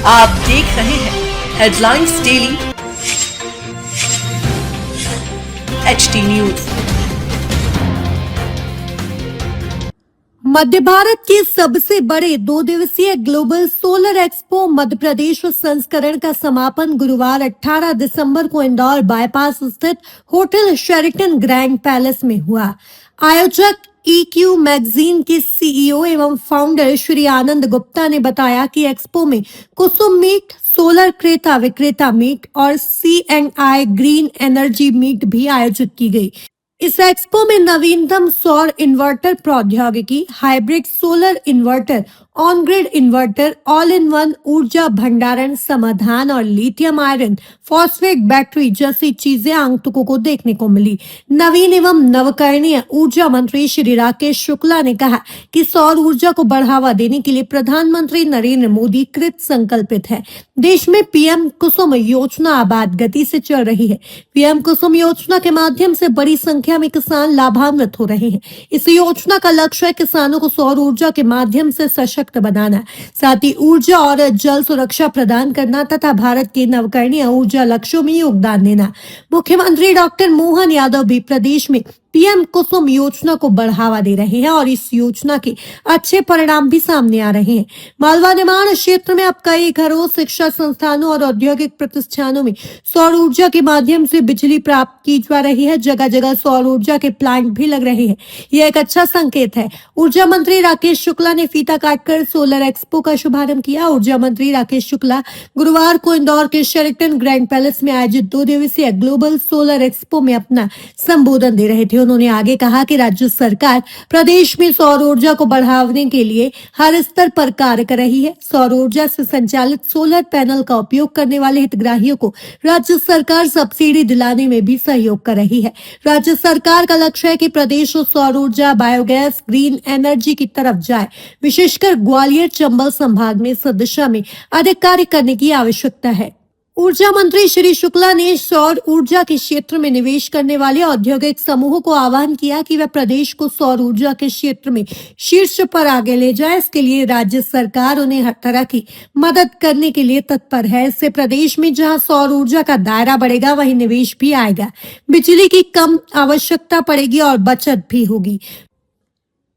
आप देख रहे हैं हेडलाइंस डेली HD न्यूज। मध्य भारत के सबसे बड़े 2 दिवसीय global solar expo Madhya Pradesh संस्करण का समापन गुरुवार 18 दिसंबर को इंदौर बाईपास स्थित होटल शेरेटन ग्रैंड पैलेस में हुआ। आयोजक EQ मैगजीन के CEO एवं फाउंडर श्री आनंद गुप्ता ने बताया कि एक्सपो में कुसुम मीट, सोलर क्रेता विक्रेता मीट और C&I ग्रीन एनर्जी मीट भी आयोजित की गई। इस एक्सपो में नवीनतम सौर इन्वर्टर प्रौद्योगिकी, hybrid solar inverter, on grid inverter, all in one ऊर्जा भंडारण समाधान और लिथियम आयरन फॉस्फेट बैटरी जैसी चीजें आगंतुकों को देखने को मिली। नवीन एवं नवकरणीय ऊर्जा मंत्री श्री राकेश शुक्ला ने कहा कि सौर ऊर्जा को बढ़ावा देने के लिए प्रधानमंत्री नरेंद्र मोदी कृत संकल्पित है। देश में PM कुसुम योजना आबाद गति से चल रही है। PM कुसुम योजना के माध्यम से बड़ी संख्या में किसान लाभान्वित हो रहे हैं। इस योजना का लक्ष्य है किसानों को सौर ऊर्जा के माध्यम से सशक्त बनाना, साथ ही ऊर्जा और जल सुरक्षा प्रदान करना तथा भारत के नवकरणीय ऊर्जा लक्ष्यों में योगदान देना। मुख्यमंत्री डॉक्टर मोहन यादव भी प्रदेश में PM कुसुम योजना को बढ़ावा दे रहे हैं और इस योजना के अच्छे परिणाम भी सामने आ रहे हैं। मालवा निर्माण क्षेत्र में अब कई घरों, शिक्षा संस्थानों और औद्योगिक प्रतिष्ठानों में सौर ऊर्जा के माध्यम से बिजली प्राप्त की जा रही है। जगह जगह सौर ऊर्जा के प्लांट भी लग रहे हैं। यह एक अच्छा संकेत है। ऊर्जा मंत्री राकेश शुक्ला ने फीता काटकर सोलर एक्सपो का शुभारंभ किया। ऊर्जा मंत्री राकेश शुक्ला गुरुवार को इंदौर के शेरेटन ग्रैंड पैलेस में आयोजित 2 दिवसीय ग्लोबल सोलर एक्सपो में अपना संबोधन दे रहे थे। उन्होंने आगे कहा कि राज्य सरकार प्रदेश में सौर ऊर्जा को बढ़ाने के लिए हर स्तर पर कार्य कर रही है। सौर ऊर्जा से संचालित सोलर पैनल का उपयोग करने वाले हितग्राहियों को राज्य सरकार सब्सिडी दिलाने में भी सहयोग कर रही है। राज्य सरकार का लक्ष्य है कि प्रदेश सौर ऊर्जा, बायोगैस, ग्रीन एनर्जी की तरफ जाए। विशेषकर ग्वालियर, चंबल संभाग में इस दिशा में अधिक कार्य करने की आवश्यकता है। ऊर्जा मंत्री श्री शुक्ला ने सौर ऊर्जा के क्षेत्र में निवेश करने वाले औद्योगिक समूहों को आह्वान किया कि वे प्रदेश को सौर ऊर्जा के क्षेत्र में शीर्ष पर आगे ले जाए। इसके लिए राज्य सरकार उन्हें हर तरह की मदद करने के लिए तत्पर है। इससे प्रदेश में जहां सौर ऊर्जा का दायरा बढ़ेगा, वहीं निवेश भी आएगा, बिजली की कम आवश्यकता पड़ेगी और बचत भी होगी।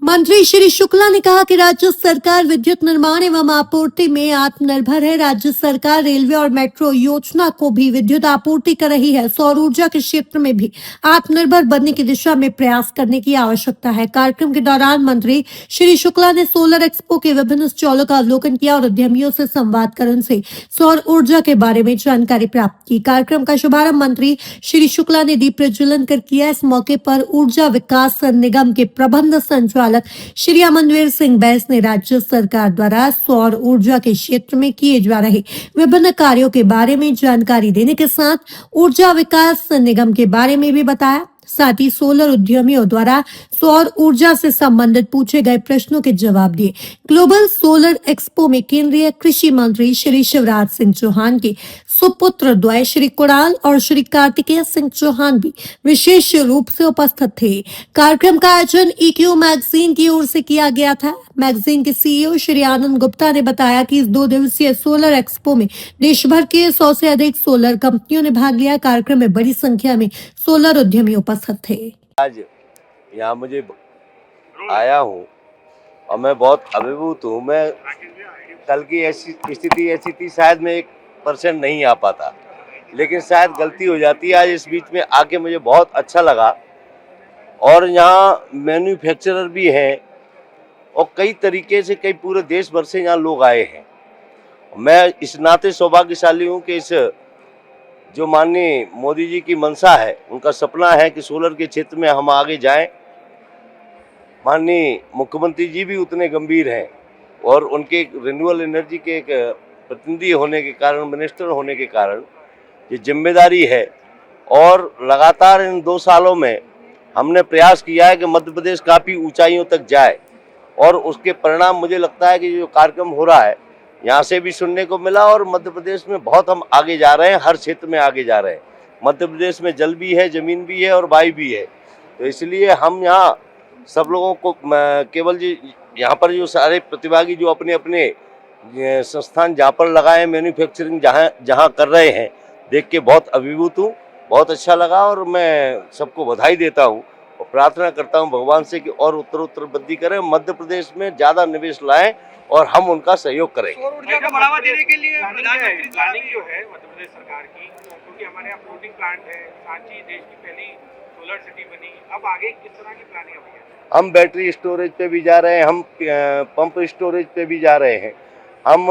मंत्री श्री शुक्ला ने कहा कि राज्य सरकार विद्युत निर्माण एवं आपूर्ति में आत्मनिर्भर है। राज्य सरकार रेलवे और मेट्रो योजना को भी विद्युत आपूर्ति कर रही है। सौर ऊर्जा के क्षेत्र में भी आत्मनिर्भर बनने की दिशा में प्रयास करने की आवश्यकता है। कार्यक्रम के दौरान मंत्री श्री शुक्ला ने सोलर एक्सपो के विभिन्न स्टॉलों का अवलोकन किया और उद्यमियों से संवाद कर उनसे सौर ऊर्जा के बारे में जानकारी प्राप्त की। कार्यक्रम का शुभारंभ मंत्री श्री शुक्ला ने दीप प्रज्वलन कर किया। इस मौके पर ऊर्जा विकास निगम के प्रबंध संचालक श्री अमनवीर सिंह बैस ने राज्य सरकार द्वारा सौर ऊर्जा के क्षेत्र में किए जा रहे विभिन्न कार्यों के बारे में जानकारी देने के साथ ऊर्जा विकास निगम के बारे में भी बताया। साथ ही सोलर उद्यमियों द्वारा सौर ऊर्जा से संबंधित पूछे गए प्रश्नों के जवाब दिए। ग्लोबल सोलर एक्सपो में केंद्रीय कृषि मंत्री श्री शिवराज सिंह चौहान के सुपुत्र द्वय श्री कुणाल और श्री कार्तिकेय सिंह चौहान भी विशेष रूप से उपस्थित थे। कार्यक्रम का आयोजन EQ मैगजीन की ओर से किया गया था। मैगजीन के CEO श्री आनंद गुप्ता ने बताया कि इस 2 दिवसीय सोलर एक्सपो में देश भर के 100 से अधिक सोलर कंपनियों ने भाग लिया। कार्यक्रम में बड़ी संख्या में सोलर उद्यमी उपस्थित थे। आज यहाँ मुझे आया हूँ और मैं बहुत अभिभूत हूँ। मैं कल की ऐसी स्थिति ऐसी थी, शायद मैं 1% नहीं आ पाता, लेकिन शायद गलती हो जाती है। आज इस बीच में आके मुझे बहुत अच्छा लगा और यहाँ मैन्युफैक्चरर भी हैं और कई तरीके से कई पूरे देश भर से यहाँ लोग आए हैं। मैं इस नाते सौभाग्यशाली हूँ कि इस जो माननीय मोदी जी की मंशा है, उनका सपना है कि सोलर के क्षेत्र में हम आगे जाएं। माननीय मुख्यमंत्री जी भी उतने गंभीर हैं और उनके रिन्यूएबल एनर्जी के एक प्रतिनिधि होने के कारण, मिनिस्टर होने के कारण ये जिम्मेदारी है। और लगातार इन 2 सालों में हमने प्रयास किया है कि मध्य प्रदेश काफ़ी ऊंचाइयों तक जाए और उसके परिणाम मुझे लगता है कि जो कार्यक्रम हो रहा है यहाँ से भी सुनने को मिला और मध्य प्रदेश में बहुत हम आगे जा रहे हैं, हर क्षेत्र में आगे जा रहे हैं। मध्य प्रदेश में जल भी है, जमीन भी है और वायु भी है। तो इसलिए हम यहाँ सब लोगों को केवल जी यहाँ पर जो सारे प्रतिभागी जो अपने अपने ये संस्थान जहाँ पर लगाए हैं, मैन्युफैक्चरिंग जहाँ जहाँ कर रहे हैं, देख के बहुत अभिभूत हूँ, बहुत अच्छा लगा और मैं सबको बधाई देता हूँ और प्रार्थना करता हूँ भगवान से कि और उत्तर वृद्धि करें, मध्य प्रदेश में ज़्यादा निवेश लाएं और हम उनका सहयोग करें। सौर ऊर्जा को बढ़ावा देने के लिए प्रधानमंत्री प्लानिंग जो है मध्य प्रदेश सरकार की, क्योंकि हमारे यहाँ फ्लोटिंग प्लांट है, सांची देश की पहली सोलर सिटी बनी, अब आगे किस तरह की प्लानिंग है भैया? हम बैटरी स्टोरेज पे भी जा रहे हैं, हम पंप स्टोरेज पे भी जा रहे हैं, हम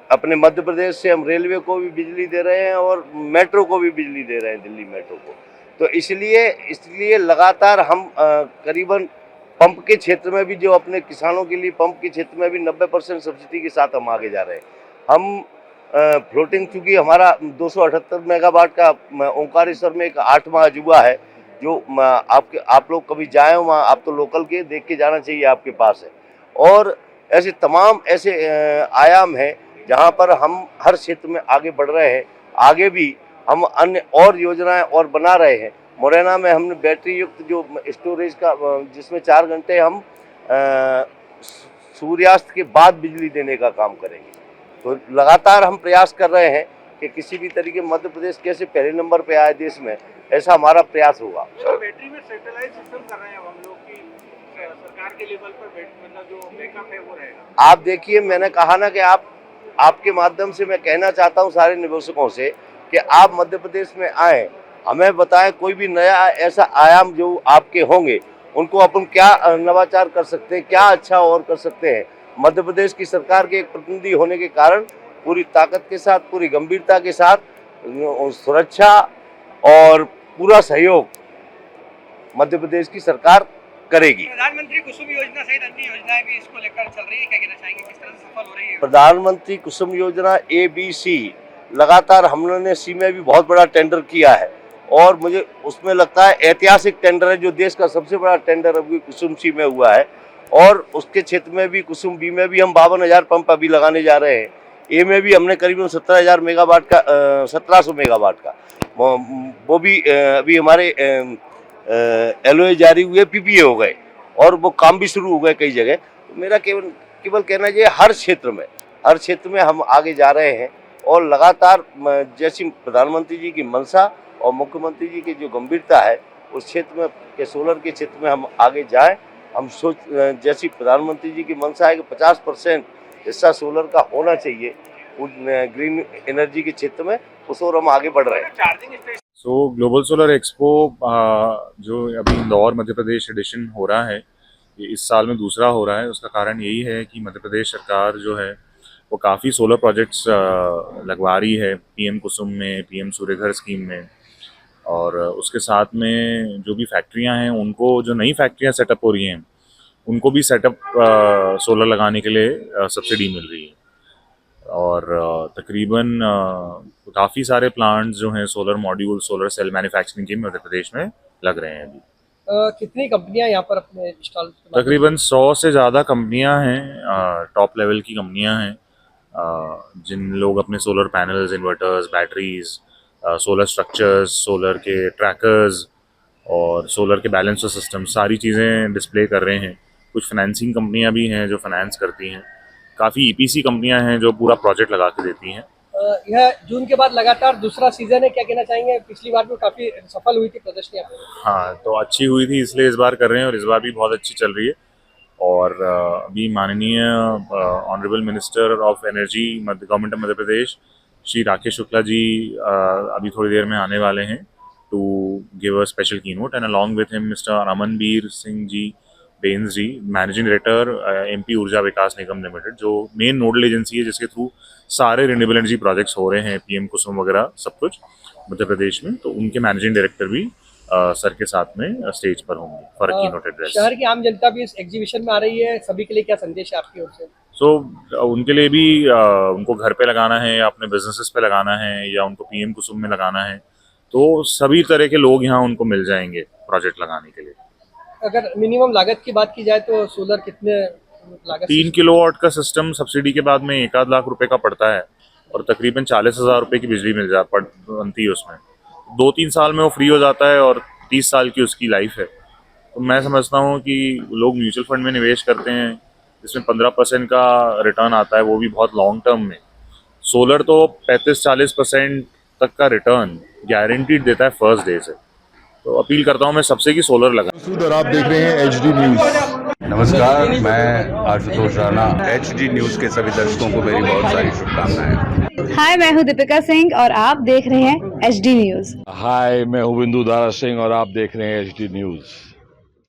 अपने मध्य प्रदेश से हम रेलवे को भी बिजली दे रहे हैं और मेट्रो को भी बिजली दे रहे हैं, दिल्ली मेट्रो को। तो इसलिए लगातार हम करीबन पंप के क्षेत्र में भी, जो अपने किसानों के लिए पंप के क्षेत्र में भी 90% सब्सिडी के साथ हम आगे जा रहे हैं। हम फ्लोटिंग, चूँकि हमारा 278 मेगावाट का ओंकारेश्वर में एक 8वां अजूबा है, जो आप लोग कभी जाए हो वहाँ, आप तो लोकल के, देख के जाना चाहिए, आपके पास है। और ऐसे तमाम ऐसे आयाम हैं जहाँ पर हम हर क्षेत्र में आगे बढ़ रहे हैं। आगे भी हम अन्य और योजनाएं और बना रहे हैं। मुरैना में हमने बैटरी युक्त जो स्टोरेज का, जिसमें 4 घंटे हम सूर्यास्त के बाद बिजली देने का काम करेंगे। तो लगातार हम प्रयास कर रहे हैं कि किसी भी तरीके मध्य प्रदेश कैसे पहले नंबर पे आए देश में, ऐसा हमारा प्रयास होगा। बैटरी में सैटेलाइट सिस्टम कर रहे हैं हम लोग की सरकार के लेवल पर, मतलब जो बैकअप है वो रहेगा। आप देखिए, मैंने कहा ना कि आपके माध्यम से मैं कहना चाहता हूँ सारे निवेशकों से कि आप मध्य प्रदेश में आएँ, हमें बताएं कोई भी नया ऐसा आयाम जो आपके होंगे, उनको अपन क्या नवाचार कर सकते हैं, क्या अच्छा और कर सकते हैं। मध्य प्रदेश की सरकार के एक प्रतिनिधि होने के कारण पूरी ताकत के साथ, पूरी गंभीरता के साथ सुरक्षा और पूरा सहयोग मध्य प्रदेश की सरकार करेगी। प्रधानमंत्री कुसुम योजना सहित अन्य योजनाएं भी इसको लेकर चल रही है, क्या कहना चाहेंगे, किस तरह से सफल हो रही है? प्रधानमंत्री कुसुम योजना ABC लगातार हमने सी में भी बहुत बड़ा टेंडर किया है और मुझे उसमें लगता है ऐतिहासिक टेंडर है, जो देश का सबसे बड़ा टेंडर अभी कुसुम सी में हुआ है। और उसके क्षेत्र में भी, कुसुम बी में भी हम 52,000 पंप अभी लगाने जा रहे हैं। ए में भी हमने करीबन 17,000 मेगावाट का 1700 मेगावाट का, वो भी अभी हमारे LOA जारी हुए, PPA हो गए और वो काम भी शुरू हो गए कई जगह। तो मेरा केवल कहना ये, हर क्षेत्र में हम आगे जा रहे हैं और लगातार जैसी प्रधानमंत्री जी की मंशा और मुख्यमंत्री जी की जो गंभीरता है, उस क्षेत्र में के सोलर के क्षेत्र में हम आगे जाएं। हम जैसी प्रधानमंत्री जी की मंशा है कि 50% हिस्सा सोलर का होना चाहिए ग्रीन एनर्जी के क्षेत्र में, उस ओर हम आगे बढ़ रहे हैं। सो ग्लोबल सोलर एक्सपो जो अभी इंदौर मध्य प्रदेश एडिशन हो रहा है, ये इस साल में दूसरा हो रहा है। उसका कारण यही है कि मध्य प्रदेश सरकार जो है वो काफ़ी सोलर प्रोजेक्ट्स लगवा रही है, PM कुसुम में, PM सूर्यघर स्कीम में, और उसके साथ में जो भी फैक्ट्रियां हैं, उनको जो नई फैक्ट्रियां सेटअप हो रही हैं, उनको भी सेटअप सोलर लगाने के लिए सब्सिडी मिल रही है। और तकरीबन काफ़ी सारे प्लांट्स जो हैं solar module, solar cell manufacturing के मध्य प्रदेश में लग रहे हैं अभी। कितनी कंपनियां यहाँ पर अपने इंस्टॉल? तकरीबन 100 से ज़्यादा कंपनियां हैं, टॉप लेवल की कंपनियां हैं, जिन लोग अपने solar panels, inverters, batteries, solar structures, solar के ट्रैकर्स और सोलर के बैलेंसर सिस्टम, सारी चीज़ें डिस्प्ले कर रहे हैं। कुछ फाइनेंसिंग कंपनियां भी हैं जो फाइनेंस करती हैं, काफ़ी EPC कंपनियां हैं जो पूरा प्रोजेक्ट लगा के देती हैं। यह जून के बाद लगातार दूसरा सीजन है, क्या कहना चाहेंगे? पिछली बार भी काफ़ी सफल हुई थी प्रदर्शनी। हाँ, तो अच्छी हुई थी, इसलिए इस बार कर रहे हैं और इस बार भी बहुत अच्छी चल रही है। और अभी माननीय honourable minister of energy government of Madhya Pradesh Shri Rakesh Shukla ji अभी थोड़ी देर में आने वाले हैं to give a special keynote, and along with him mister Amanbir Singh ji Bains ji, managing director MP Urja Vikas Nigam limited, जो मेन नोडल एजेंसी है जिसके थ्रू सारे रिन्यूएबल एनर्जी प्रोजेक्ट्स हो रहे हैं, PM कुसुम वगैरह सब कुछ मध्य प्रदेश में। तो उनके मैनेजिंग डायरेक्टर भी सर के साथ में स्टेज पर होंगे फॉर कीनोट एड्रेस। शहर की आम जनता भी इस एग्जीबिशन में आ रही है, सभी के लिए क्या संदेश है आपकी ओर से? उनके लिए भी उनको घर पे लगाना है या अपने बिजनेसेस पे लगाना है या उनको PM कुसुम में लगाना है, तो सभी तरह के लोग यहाँ उनको मिल जाएंगे प्रोजेक्ट लगाने के लिए। अगर मिनिमम लागत की बात की जाए तो सोलर कितने लागत? 3 किलोवाट का सिस्टम सब्सिडी के बाद में 1-1.5 लाख रुपए का पड़ता है और तकरीबन 40,000 रुपए की बिजली बनती है उसमें। 2-3 साल में वो फ्री हो जाता है और 30 साल की उसकी लाइफ है। तो मैं समझता हूँ कि लोग म्यूचुअल फंड में निवेश करते हैं जिसमें 15% का रिटर्न आता है, वो भी बहुत लॉन्ग टर्म में। सोलर तो 35-40% तक का रिटर्न गारंटीड देता है फर्स्ट डे से। तो अपील करता हूँ मैं सबसे कि सोलर लगा। और आप देख रहे हैं HD न्यूज। नमस्कार, मैं आशुतोष राणा। HD न्यूज के सभी दर्शकों को मेरी बहुत सारी शुभकामनाएं। हाय, मैं हूं दीपिका सिंह और आप देख रहे हैं HD न्यूज। हाय, मैं हूं बिंदु दारा सिंह और आप देख रहे हैं HD न्यूज।